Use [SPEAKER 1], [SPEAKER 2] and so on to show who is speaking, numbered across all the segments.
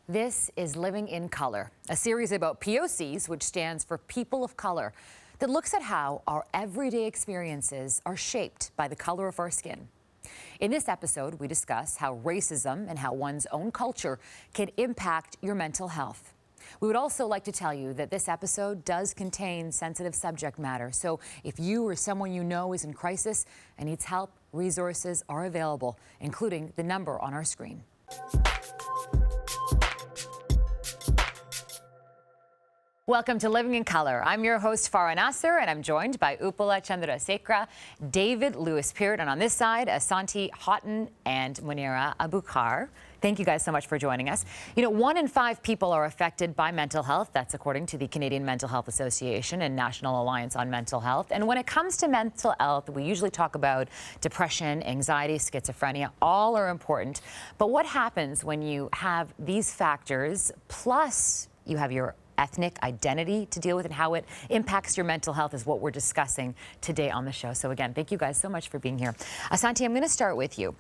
[SPEAKER 1] This is Living in Color, a series about POCs, which stands for People of Color, that looks at how our everyday experiences are shaped by the color of our skin. In this episode, we discuss how racism and how one's own culture can impact your mental health. We would also like to tell you that this episode does contain sensitive subject matter, so if you or someone you know is in crisis and needs help, resources are available, including the number on our screen. Welcome to Living in Color. I'm your host, Farah Nasser, and I'm joined by Uppala Chandraesekera, David Lewis-Peart, and on this side, Asante, Haughton, and Munira Abukar. Thank you guys so much for joining us. You know, 1 in 5 people are affected by mental health. That's according to the Canadian Mental Health Association and National Alliance on Mental Health. And when it comes to mental health, we usually talk about depression, anxiety, schizophrenia. All are important. But what happens when you have these factors, plus you have your ethnic identity to deal with, and how it impacts your mental health is what we're discussing today on the show. So again, thank you guys so much for being here. Asante, I'm going to start with you.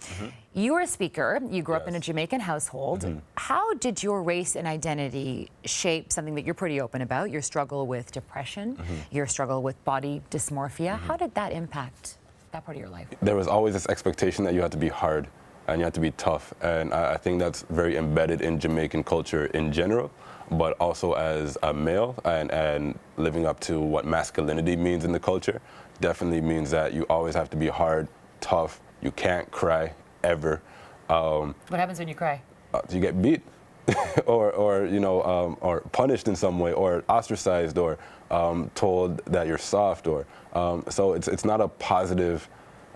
[SPEAKER 1] You are a speaker. You grew up in a Jamaican household. How did your race and identity shape something that you're pretty open about, your struggle with depression, your struggle with body dysmorphia? How did that impact that part of your life? There was always this expectation that you had to be hard and you had to be tough. And I think that's very embedded in Jamaican culture in general, but also as a male and living up to what masculinity means in the culture definitely means that you always have to be hard, tough. You can't cry ever. What happens when you cry? You get beat or you know, or punished in some way, or ostracized, or told that you're soft, or so it's not a positive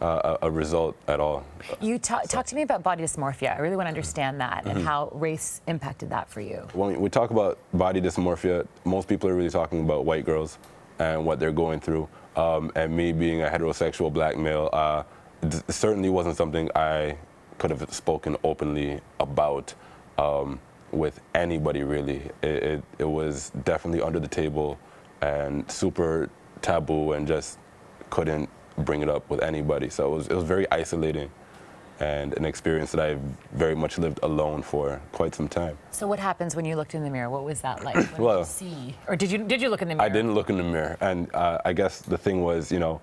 [SPEAKER 1] a result at all. You talk to me about body dysmorphia. I really want to understand that and how race impacted that for you. When we talk about body dysmorphia, most people are really talking about white girls and what they're going through. And me being a heterosexual black male, it certainly wasn't something I could have spoken openly about with anybody, really. It was definitely under the table and super taboo, and just couldn't bring it up with anybody. So it was very isolating, and an experience that I very much lived alone for quite some time. So what happens when you looked in the mirror? What was that like? What did you see? Or did you look in the mirror? I didn't look in the mirror, and I guess the thing was, you know,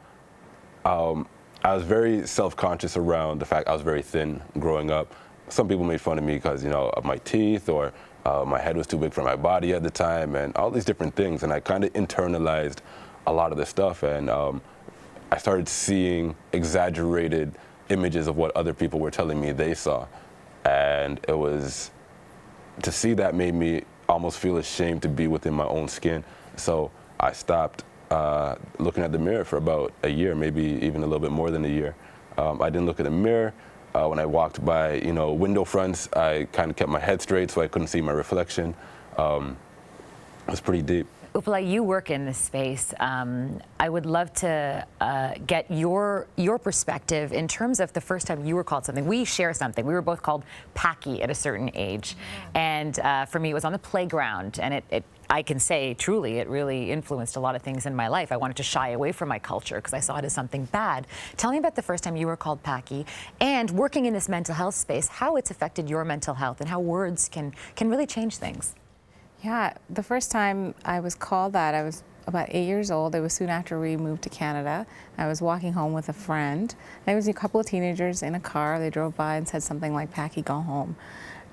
[SPEAKER 1] I was very self-conscious around the fact I was very thin growing up. Some people made fun of me because, you know, of my teeth, or my head was too big for my body at the time, and all these different things, and I kind of internalized a lot of this stuff, and I started seeing exaggerated images of what other people were telling me they saw. And it was, to see that made me almost feel ashamed to be within my own skin. So I stopped looking at the mirror for about a year, maybe even a little bit more than a year. I didn't look at the mirror. When I walked by, you know, window fronts, I kind of kept my head straight so I couldn't see my reflection. It was pretty deep. Uppala, you work in this space. I would love to get your perspective in terms of the first time you were called something. We share something. We were both called Paki at a certain age. And for me, it was on the playground. And I can say, truly, it really influenced a lot of things in my life. I wanted to shy away from my culture because I saw it as something bad. Tell me about the first time you were called Paki, and working in this mental health space, how it's affected your mental health and how words can really change things.
[SPEAKER 2] Yeah, the first time I was called that, I was about 8 years old. It was soon after we moved to Canada. I was walking home with a friend. There was a couple of teenagers in a car. They drove by and said something like, "Paki, go home."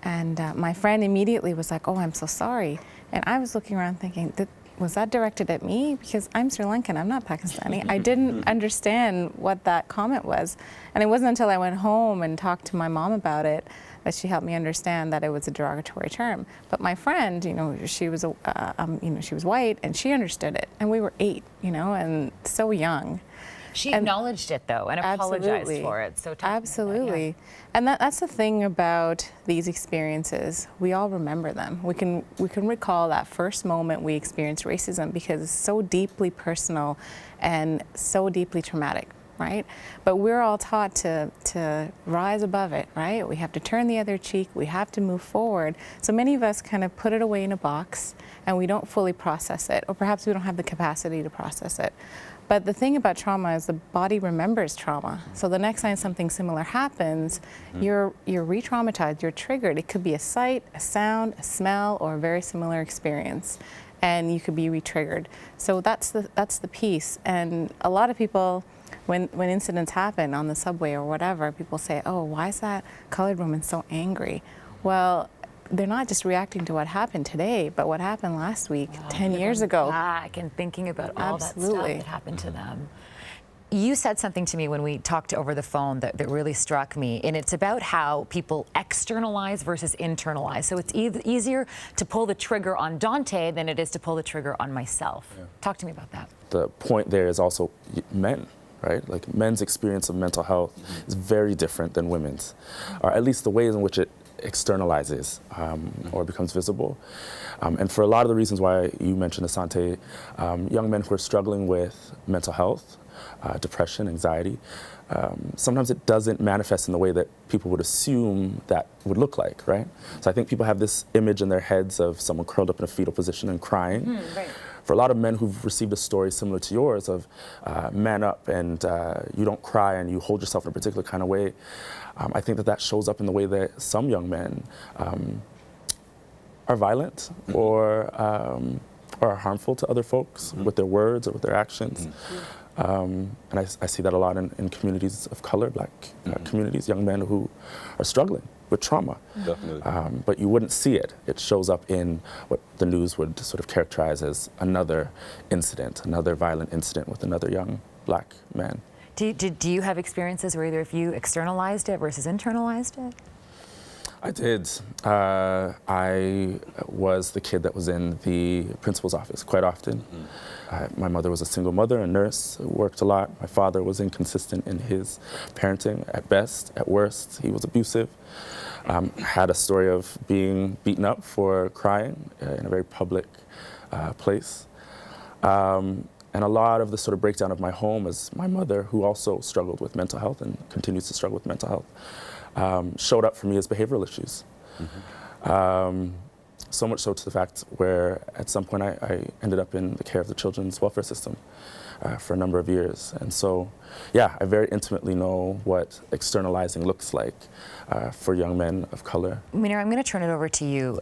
[SPEAKER 2] And my friend immediately was like, "Oh, I'm so sorry." And I was looking around thinking, was that directed at me? Because I'm Sri Lankan, I'm not Pakistani. I didn't understand what that comment was. And it wasn't until I went home and talked to my mom about it that she helped me understand that it was a derogatory term. But my friend, you know, she was she was white, and she understood it. And we were 8, you know, and so young. She acknowledged it, though, and apologized for it. So absolutely. Yeah. And that's the thing about these experiences. We all remember them. We can recall that first moment we experienced racism because it's so deeply personal and so deeply traumatic, right? But we're all taught to rise above it, right? We have to turn the other cheek. We have to move forward. So many of us kind of put it away in a box, and we don't fully process it, or perhaps we don't have the capacity to process it. But the thing about trauma is the body remembers trauma. So the next time something similar happens, you're re-traumatized, you're triggered. It could be a sight, a sound, a smell, or a very similar experience. And you could be re-triggered. So that's the piece. And a lot of people, when incidents happen on the subway or whatever, people say, oh, why is that colored woman so angry? Well, they're not just reacting to what happened today, but what happened last week, 10 years ago.
[SPEAKER 1] Back and thinking about all that stuff that happened to them. You said something to me when we talked over the phone that really struck me, and it's about how people externalize versus internalize. So it's easier to pull the trigger on Dante than it is to pull the trigger on myself. Yeah. Talk to me about that.
[SPEAKER 3] The point there is also men, right? Like men's experience of mental health is very different than women's, or at least the ways in which it externalizes or becomes visible. And for a lot of the reasons why you mentioned, Asante, young men who are struggling with mental health, depression, anxiety, sometimes it doesn't manifest in the way that people would assume that would look like, right? So I think people have this image in their heads of someone curled up in a fetal position and crying.
[SPEAKER 1] Right.
[SPEAKER 3] For a lot of men who've received a story similar to yours of man up and you don't cry and you hold yourself in a particular kind of way, I think that shows up in the way that some young men are violent or are harmful to other folks with their words or with their actions. And I see that a lot in communities of color, Black communities, young men who are struggling with trauma.
[SPEAKER 4] Definitely.
[SPEAKER 3] But you wouldn't see it. It shows up in what the news would sort of characterize as another incident, another violent incident with another young Black man.
[SPEAKER 1] Do you have experiences where either of you externalized it versus internalized it?
[SPEAKER 3] I did. I was the kid that was in the principal's office quite often. My mother was a single mother, a nurse, worked a lot. My father was inconsistent in his parenting at best. At worst, he was abusive. Had a story of being beaten up for crying in a very public place. And a lot of the sort of breakdown of my home is my mother, who also struggled with mental health and continues to struggle with mental health, showed up for me as behavioral issues. So much so to the fact where at some point I ended up in the care of the children's welfare system for a number of years. And so, yeah, I very intimately know what externalizing looks like for young men of color.
[SPEAKER 1] Munira, I'm going to turn it over to you.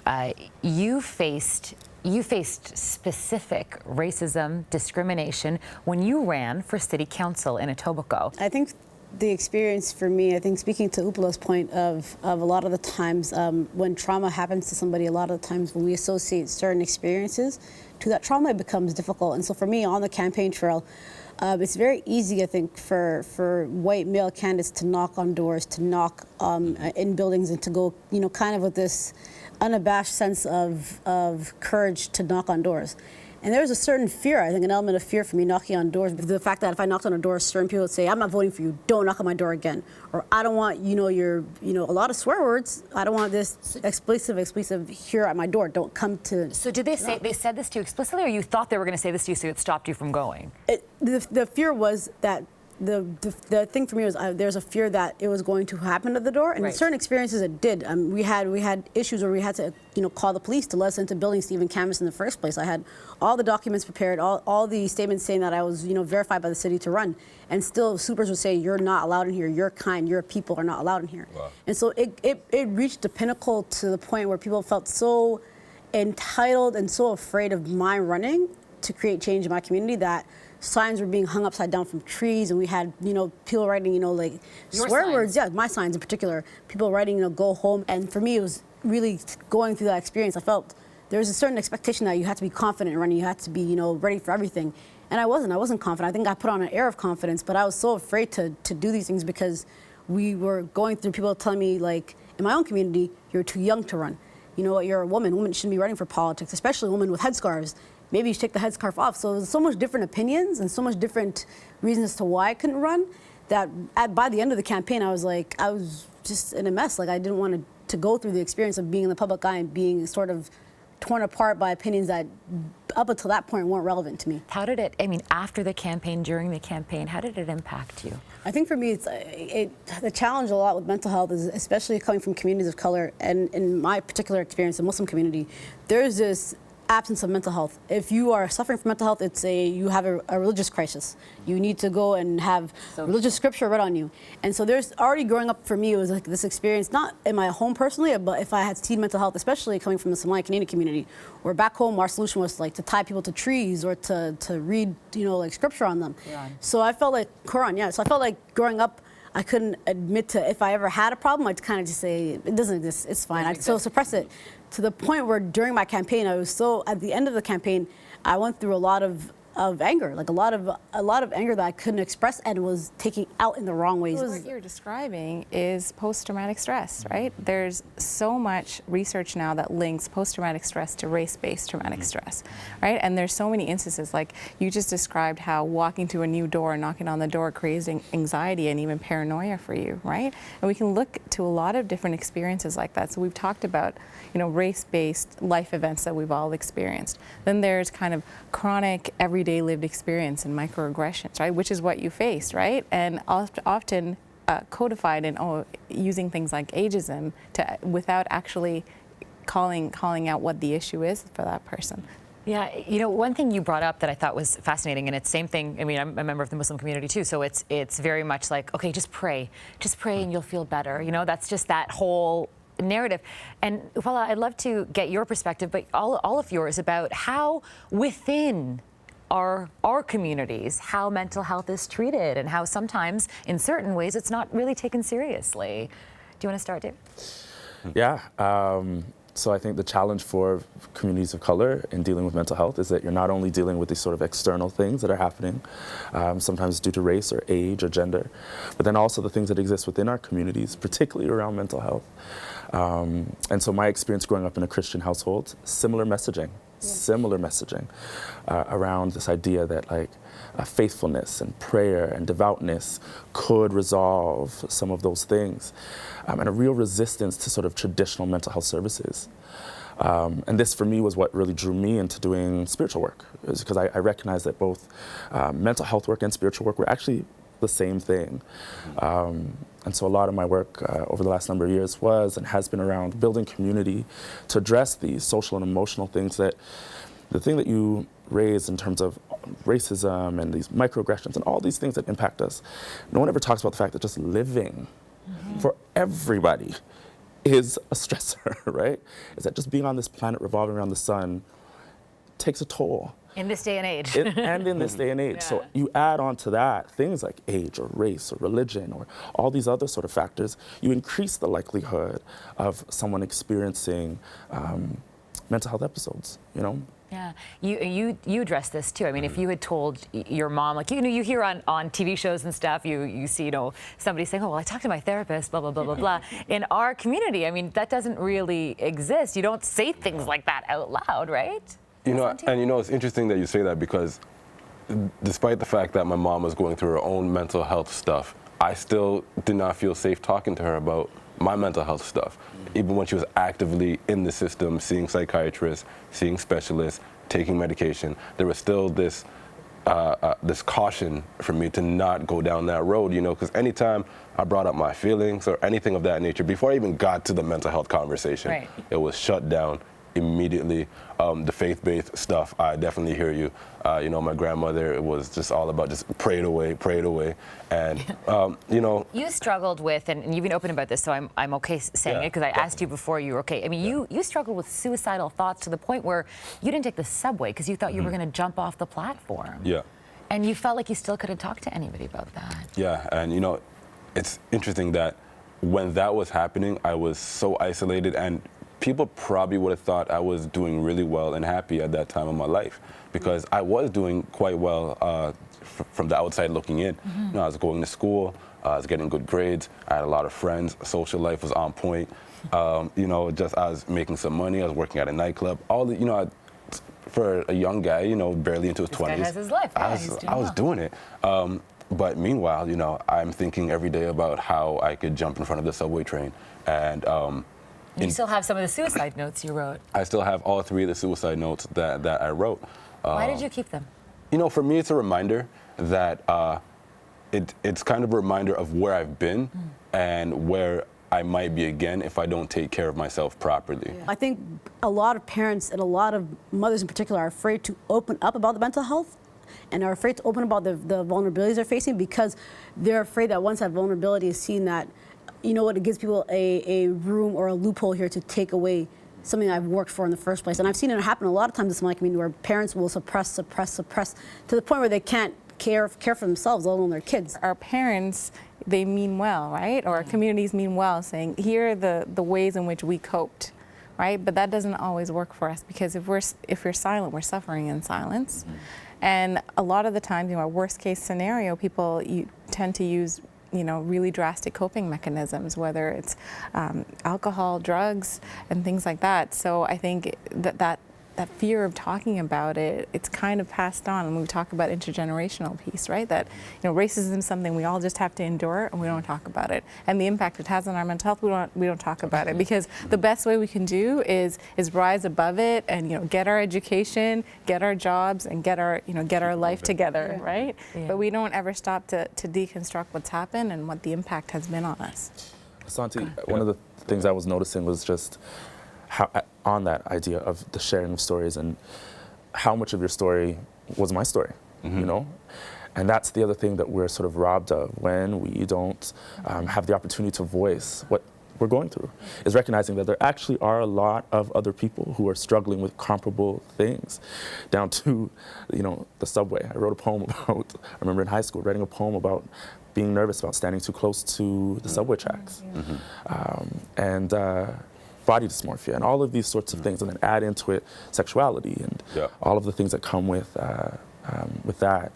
[SPEAKER 1] You faced specific racism, discrimination when you ran for city council in Etobicoke.
[SPEAKER 5] I think the experience for me, I think speaking to Uppala's point of a lot of the times when trauma happens to somebody, a lot of the times when we associate certain experiences to that trauma, it becomes difficult. And so for me on the campaign trail, it's very easy, I think, for white male candidates to knock on doors, to knock in buildings and to go, kind of with this unabashed sense of courage to knock on doors. And there was a certain fear, I think, an element of fear for me knocking on doors. The fact that if I knocked on a door, certain people would say, I'm not voting for you, don't knock on my door again. Or I don't want, a lot of swear words. I don't want this expletive here at my door. Don't come to.
[SPEAKER 1] So did they say, they said this to you explicitly, or you thought they were going to say this to you so it stopped you from going?
[SPEAKER 5] The fear was that the thing for me was there's a fear that it was going to happen at the door, and in certain experiences it did. We had issues where we had to call the police to let us into buildings to even canvass in the first place. I had all the documents prepared, all the statements saying that I was verified by the city to run, and still supers would say you're not allowed in here. Your kind, your people are not allowed in here. Wow. And so it reached the pinnacle to the point where people felt so entitled and so afraid of my running to create change in my community that signs were being hung upside down from trees, and we had, people writing, like
[SPEAKER 1] your
[SPEAKER 5] swear
[SPEAKER 1] signs.
[SPEAKER 5] words. Yeah, my signs in particular. People writing, go home. And for me, it was really going through that experience. I felt there was a certain expectation that you had to be confident in running. You had to be, ready for everything. And I wasn't confident. I think I put on an air of confidence, but I was so afraid to do these things because we were going through people telling me, like, in my own community, you're too young to run. You're a woman. Women shouldn't be running for politics, especially women with headscarves. Maybe you should take the headscarf off. So there's so much different opinions and so much different reasons as to why I couldn't run that by the end of the campaign, I was just in a mess. Like I didn't want to go through the experience of being in the public eye and being sort of torn apart by opinions that up until that point weren't relevant to me.
[SPEAKER 1] How did it, after the campaign, during the campaign, how did it impact you?
[SPEAKER 5] I think for me, the challenge a lot with mental health is, especially coming from communities of color, and in my particular experience, the Muslim community, there's this absence of mental health. If you are suffering from mental health, you have a religious crisis. You need to go and have religious scripture read on you. And so there's already growing up for me, it was like this experience, not in my home personally, but if I had seen mental health, especially coming from the Somali Canadian community, where back home our solution was like to tie people to trees or to read, like scripture on them. Quran. So I felt like Quran, yeah. So I felt like growing up, I couldn't admit to, if I ever had a problem, I'd kind of just say, it doesn't exist, it's fine. I'd still suppress it. To the point where during my campaign, at the end of the campaign, I went through a lot of anger, like a lot of anger that I couldn't express and was taking out in the wrong ways.
[SPEAKER 2] What you're describing is post-traumatic stress, right? There's so much research now that links post-traumatic stress to race-based traumatic stress, right? And there's so many instances, like you just described how walking to a new door and knocking on the door creates anxiety and even paranoia for you, right? And we can look to a lot of different experiences like that. So we've talked about, race-based life events that we've all experienced. Then there's kind of chronic, everyday lived experience and microaggressions, right? Which is what you face, right? And often codified in using things like ageism without actually calling out what the issue is for that person.
[SPEAKER 1] Yeah, one thing you brought up that I thought was fascinating, and it's same thing. I mean, I'm a member of the Muslim community too, so it's very much like, okay, just pray and you'll feel better. That's just that whole narrative. And Uppala, I'd love to get your perspective, but all of yours about how within our communities, how mental health is treated and how sometimes in certain ways it's not really taken seriously. Do you want to start, Dave?
[SPEAKER 3] Yeah. So I think the challenge for communities of color in dealing with mental health is that you're not only dealing with these sort of external things that are happening, sometimes due to race or age or gender, but then also the things that exist within our communities, particularly around mental health. And so my experience growing up in a Christian household, similar messaging around this idea that faithfulness and prayer and devoutness could resolve some of those things, and a real resistance to sort of traditional mental health services. And this for me was what really drew me into doing spiritual work, is because I recognized that both mental health work and spiritual work were actually the same thing. And so a lot of my work over the last number of years was and has been around building community to address these social and emotional things that the thing that you raised in terms of racism and these microaggressions and all these things that impact us. No one ever talks about the fact that just living for everybody is a stressor, right? Is that just being on this planet revolving around the sun takes a toll.
[SPEAKER 1] In this day and age.
[SPEAKER 3] And in this day and age. Yeah. So you add on to that things like age or race or religion or all these other sort of factors, you increase the likelihood of someone experiencing mental health episodes,
[SPEAKER 1] Yeah, you address this too. I mean, if you had told your mom, you hear on TV shows and stuff, you see, somebody saying, oh, well, I talked to my therapist, blah, blah, blah, blah, blah. In our community, I mean, that doesn't really exist. You don't say things like that out loud, right?
[SPEAKER 4] It's interesting that you say that, because despite the fact that my mom was going through her own mental health stuff, I still did not feel safe talking to her about my mental health stuff. Even when she was actively in the system, seeing psychiatrists, seeing specialists, taking medication, there was still this caution for me to not go down that road, because anytime I brought up my feelings or anything of that nature, before I even got to the mental health conversation, it was shut down immediately. The faith-based stuff, I definitely hear you. My grandmother, it was just all about just pray it away. And,
[SPEAKER 1] You struggled with, and you've been open about this, so I'm okay saying it, because I asked you before you were okay. I mean, you struggled with suicidal thoughts to the point where you didn't take the subway because you thought you were going to jump off the platform.
[SPEAKER 4] Yeah.
[SPEAKER 1] And you felt like you still couldn't talk to anybody about that.
[SPEAKER 4] Yeah, and it's interesting that when that was happening, I was so isolated, and people probably would have thought I was doing really well and happy at that time of my life, because I was doing quite well from the outside looking in. I was going to school, I was getting good grades, I had a lot of friends, social life was on point. I was making some money, I was working at a nightclub. For a young guy, barely into his 20s. This guy has
[SPEAKER 1] his life.
[SPEAKER 4] I was doing it. But meanwhile, I'm thinking every day about how I could jump in front of the subway train. And
[SPEAKER 1] you still have some of the suicide notes you wrote.
[SPEAKER 4] I still have all 3 of the suicide notes that I wrote.
[SPEAKER 1] Why did you keep them?
[SPEAKER 4] For me, it's a reminder that it's kind of a reminder of where I've been and where I might be again if I don't take care of myself properly.
[SPEAKER 5] I think a lot of parents and a lot of mothers in particular are afraid to open up about the mental health and are afraid to open about the vulnerabilities they're facing because they're afraid that once that vulnerability is seen that, you know what, it gives people a room or a loophole here to take away something I've worked for in the first place. And I've seen it happen a lot of times in my community where parents will suppress to the point where they can't care for themselves, let alone their kids.
[SPEAKER 2] Our parents, they mean well, right? Or our communities mean well, saying, here are the ways in which we coped, right? But that doesn't always work for us because if we're silent, we're suffering in silence. And a lot of the times, our worst case scenario, people tend to use really drastic coping mechanisms, whether it's alcohol, drugs, and things like that. So I think that fear of talking about it, it's kind of passed on. And we talk about intergenerational piece, right? That racism is something we all just have to endure, and we don't talk about it. And the impact it has on our mental health, we don't talk about it because the best way we can do is rise above it and get our education, get our jobs, and get our life together, right? Yeah. But we don't ever stop to deconstruct what's happened and what the impact has been on us.
[SPEAKER 3] Asante, one of the things I was noticing was just how, on that idea of the sharing of stories and how much of your story was my story, And that's the other thing that we're sort of robbed of when we don't have the opportunity to voice what we're going through, is recognizing that there actually are a lot of other people who are struggling with comparable things, down to, the subway. I wrote a poem about, I remember in high school writing a poem about being nervous about standing too close to the subway tracks. And body dysmorphia and all of these sorts of things, and then add into it sexuality and all of the things that come with that.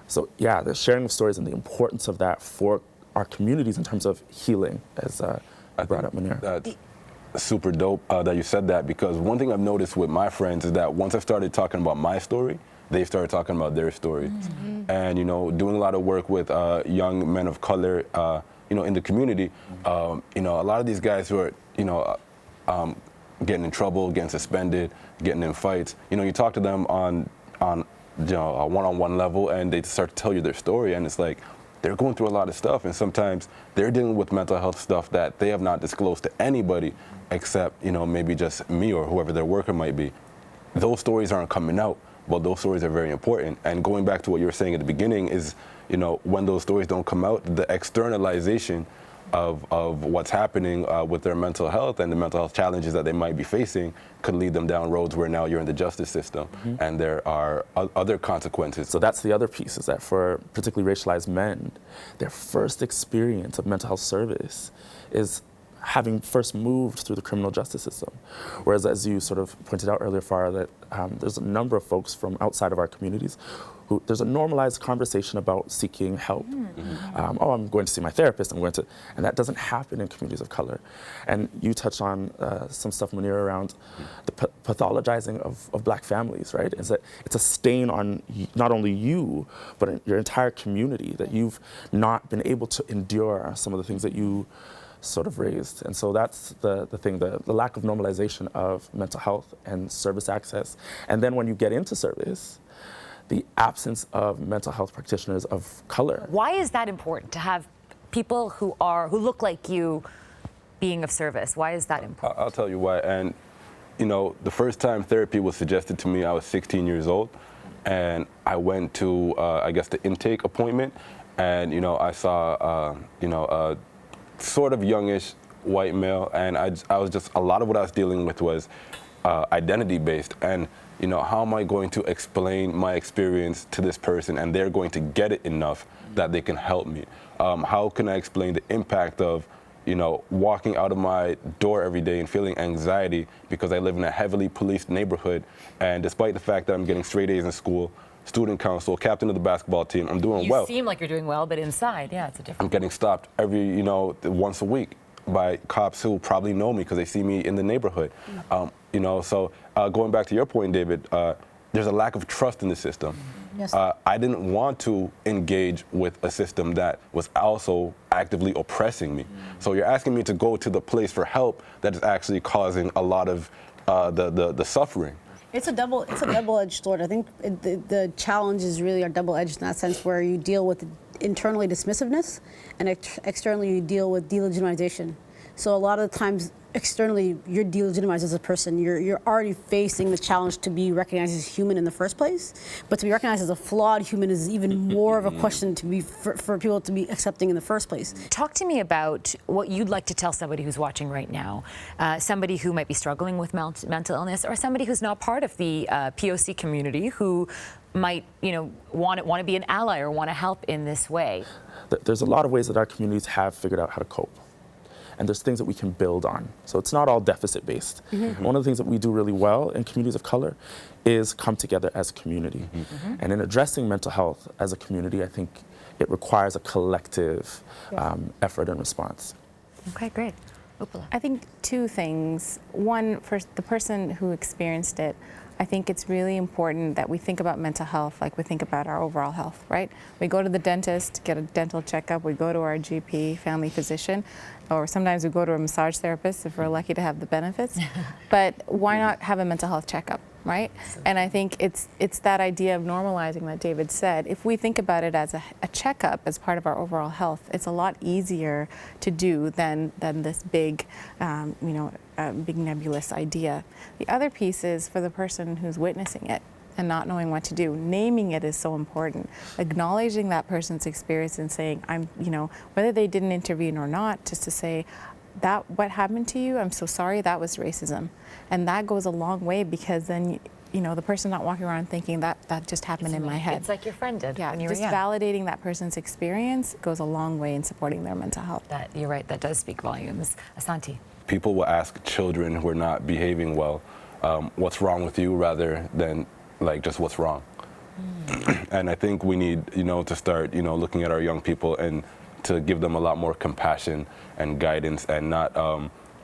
[SPEAKER 3] So yeah, the sharing of stories and the importance of that for our communities in terms of healing, as I brought up Munira.
[SPEAKER 4] That's super dope that you said that, because one thing I've noticed with my friends is that once I started talking about my story, they started talking about their story. And doing a lot of work with young men of color, in the community, a lot of these guys who are, getting in trouble, getting suspended, getting in fights. You talk to them on a one-on-one level, and they start to tell you their story, and it's like they're going through a lot of stuff, and sometimes they're dealing with mental health stuff that they have not disclosed to anybody except maybe just me or whoever their worker might be. Those stories aren't coming out, but those stories are very important. And going back to what you were saying at the beginning is, when those stories don't come out, the externalization of what's happening with their mental health and the mental health challenges that they might be facing could lead them down roads where now you're in the justice system and there are other consequences.
[SPEAKER 3] So that's the other piece, is that for particularly racialized men, their first experience of mental health service is having first moved through the criminal justice system. Whereas, as you sort of pointed out earlier, Farah, that there's a number of folks from outside of our communities who there's a normalized conversation about seeking help. I'm going to see my therapist, and that doesn't happen in communities of color. And you touched on some stuff, Munira, around the pathologizing of black families, right? Is that it's a stain on not only you, but your entire community, that you've not been able to endure some of the things that you sort of raised. And so that's the thing, the lack of normalization of mental health and service access. And then when you get into service, the absence of mental health practitioners of color.
[SPEAKER 1] Why is that important to have people who look like you being of service? Why is that important?
[SPEAKER 4] I'll tell you why. And the first time therapy was suggested to me, I was 16 years old, and I went to the intake appointment, and I saw a sort of youngish white male, and I was just, a lot of what I was dealing with was identity based, and how am I going to explain my experience to this person and they're going to get it enough that they can help me? How can I explain the impact of walking out of my door every day and feeling anxiety because I live in a heavily policed neighborhood, and despite the fact that I'm getting straight A's in school, student council, captain of the basketball team, I'm doing well.
[SPEAKER 1] You seem like you're doing well, but inside, yeah, it's a different.
[SPEAKER 4] I'm getting stopped every, once a week by cops who probably know me because they see me in the neighborhood. So going back to your point, David, there's a lack of trust in the system.
[SPEAKER 5] Yes.
[SPEAKER 4] I didn't want to engage with a system that was also actively oppressing me. So you're asking me to go to the place for help that is actually causing a lot of the suffering.
[SPEAKER 5] It's a double-edged sword. I think the challenges really are double-edged in that sense, where you deal with internally dismissiveness and externally you deal with delegitimization. So a lot of the times, externally, you're delegitimized as a person. You're already facing the challenge to be recognized as human in the first place. But to be recognized as a flawed human is even more of a question to be for people to be accepting in the first place.
[SPEAKER 1] Talk to me about what you'd like to tell somebody who's watching right now, somebody who might be struggling with mental illness, or somebody who's not part of the POC community who might, want to be an ally or want to help in this way.
[SPEAKER 3] There's a lot of ways that our communities have figured out how to cope. And there's things that we can build on. So it's not all deficit-based. One of the things that we do really well in communities of color is come together as a community. And in addressing mental health as a community, I think it requires a collective effort and response.
[SPEAKER 1] Okay, great. Uppala.
[SPEAKER 2] I think two things. One, for the person who experienced it, I think it's really important that we think about mental health like we think about our overall health, right? We go to the dentist, get a dental checkup, we go to our GP, family physician, or sometimes we go to a massage therapist if we're lucky to have the benefits. But why not have a mental health checkup, right? And I think it's that idea of normalizing that David said. If we think about it as a checkup as part of our overall health, it's a lot easier to do than this big, big nebulous idea. The other piece is for the person who's witnessing it and not knowing what to do. Naming it is so important. Acknowledging that person's experience and saying, whether they didn't intervene or not, just to say, that what happened to you, I'm so sorry, that was racism. And that goes a long way because then, the person's not walking around thinking that just happened in my head.
[SPEAKER 1] It's like your friend did when you were
[SPEAKER 2] just
[SPEAKER 1] young.
[SPEAKER 2] validating that person's experience goes a long way in supporting their mental health.
[SPEAKER 1] You're right, that does speak volumes. Asante.
[SPEAKER 4] People will ask children who are not behaving well, what's wrong with you, rather than just what's wrong. And I think we need, to start, looking at our young people and to give them a lot more compassion and guidance and not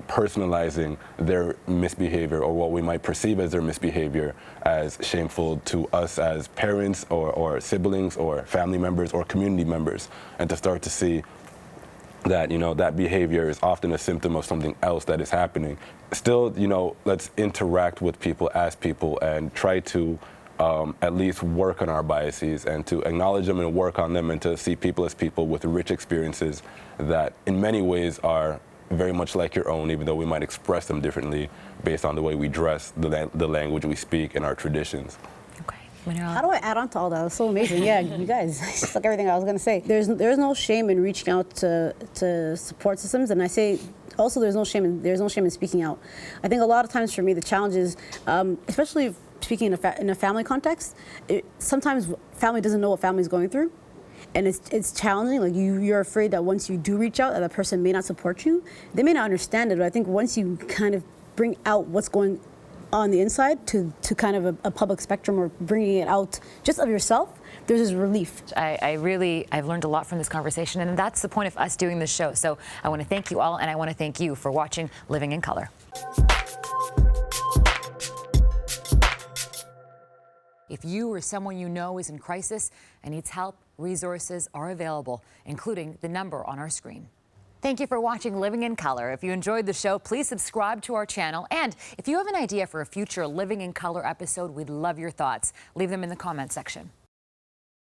[SPEAKER 4] personalizing their misbehavior or what we might perceive as their misbehavior as shameful to us as parents or siblings or family members or community members, and to start to see that, that behavior is often a symptom of something else that is happening. Still, let's interact with people as people and try to at least work on our biases and to acknowledge them and work on them and to see people as people with rich experiences that in many ways are very much like your own, even though we might express them differently based on the way we dress, the language we speak, and our traditions.
[SPEAKER 1] Okay.
[SPEAKER 5] How do I add on to all that? That was so amazing. Yeah, you guys, it's like everything I was going to say. There's no shame in reaching out to support systems, and I say also there's no shame in speaking out. I think a lot of times for me the challenge is, especially speaking in a family context, sometimes family doesn't know what family's going through. And it's challenging. Like you're afraid that once you do reach out, that person may not support you. They may not understand it, but I think once you kind of bring out what's going on the inside to kind of a public spectrum, or bringing it out just of yourself, there's this relief.
[SPEAKER 1] I've learned a lot from this conversation, and that's the point of us doing this show. So I want to thank you all, and I want to thank you for watching Living in Color. If you or someone you know is in crisis and needs help, resources are available, including the number on our screen. Thank you for watching Living in Color. If you enjoyed the show, please subscribe to our channel. And if you have an idea for a future Living in Color episode, we'd love your thoughts. Leave them in the comment section.